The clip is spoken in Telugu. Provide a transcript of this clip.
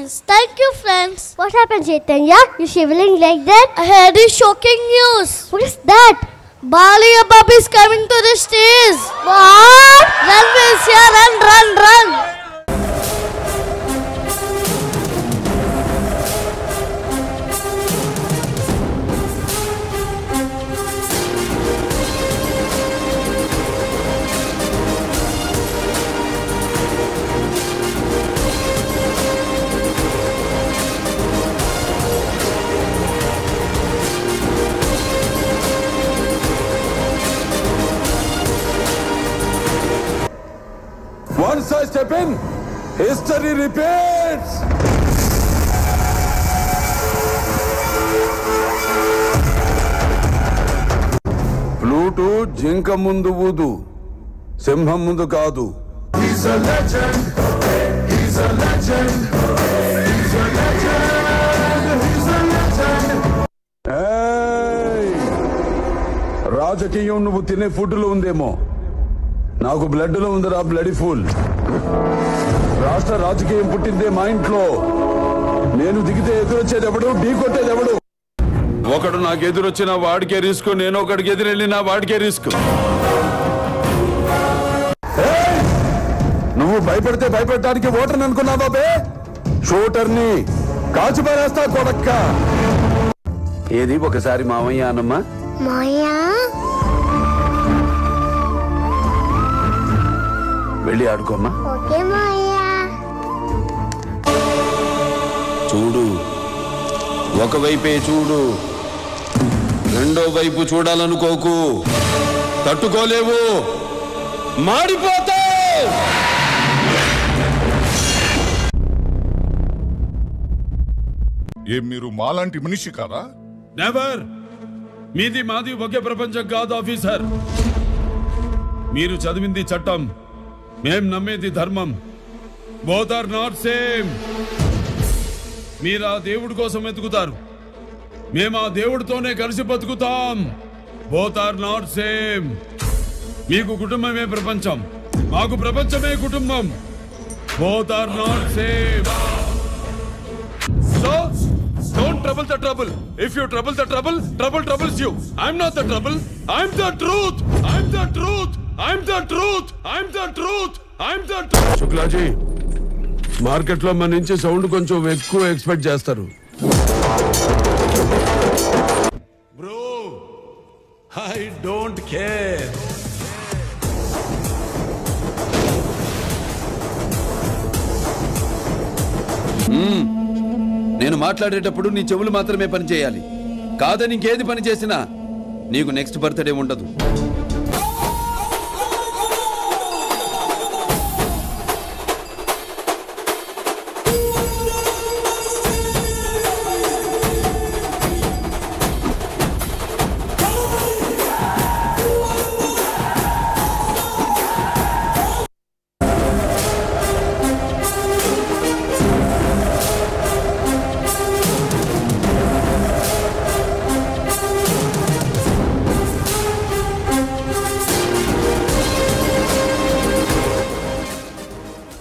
friends. Thank you, friends. What happened, Chaitanya? You shivering like that? I heard a shocking news. What is that? Balia Babu is coming to the stage. What? Run, Vesya, run. Once I step in, history repeats. Pluto జింక ముందు ఊదు, సింహం ముందు కాదు. He's a legend. He's a legend. He's a legend. He's a legend. Hey! రాజకీయం నువ్వు తినే ఫుడ్ లో ఉందేమో, నాకు బ్లడ్ లో ఉందిరా బ్లడీ ఫుల్. రాష్ట్ర రాజకీయం పుట్టిందే మా ఇంట్లో. నేను దిగితే ఎదురొచ్చేది ఎవడు, ఢీ కొట్టేది ఎవడు? ఒకడు నాకు ఎదురొచ్చిన వాడికే రిస్క్, నేను ఒకడికి ఎదురెళ్ళిన వాడికే రిస్క్. నువ్వు భయపడితే భయపెట్టడానికి ఓటర్ని అనుకున్నావా బే? షూటర్ని కాల్చి పారేస్తా కొడక్క. ఏది ఒకసారి మామయ్య అనమ్మా. Maya? వెళ్ళి ఆడుకోమ్మా. Okay, Maya. చూడు, ఒకవైపే చూడు, రెండో వైపు చూడాలనుకోకు. తట్టుకోలేవు, మాడిపోతావు. ఏం మీరు మాలాంటి మనిషి కాదా? నెవర్. మీది మాది ఒకే ప్రపంచం కాదు ఆఫీసర్. మీరు చదివింది చట్టం, మేం నమ్మేది ధర్మం. Both are not same. మీరు ఆ దేవుడి కోసం ఎతుకుతారు, మేము ఆ దేవుడితోనే కలిసి బతుకుతాం. Both are not same. మీకు కుటుంబమే ప్రపంచం, మాకు ప్రపంచమే కుటుంబం. Both are not same. So don't trouble the trouble. If you trouble the trouble, trouble troubles you. I'm not the trouble. I'm the truth. I'm the truth. I'm the truth. I'm the truth. I'm the truth. Shuklaji, market లో మన నుంచి సౌండ్ కొంచెం ఎక్కువ ఎక్స్పెక్ట్ చేస్తారు. Bro, I don't care. నేను మాట్లాడేటప్పుడు నీ చెవులు మాత్రమే పని చేయాలి. కాదని ఇంకేది పని చేసినా నీకు నెక్స్ట్ బర్త్డే ఉండదు.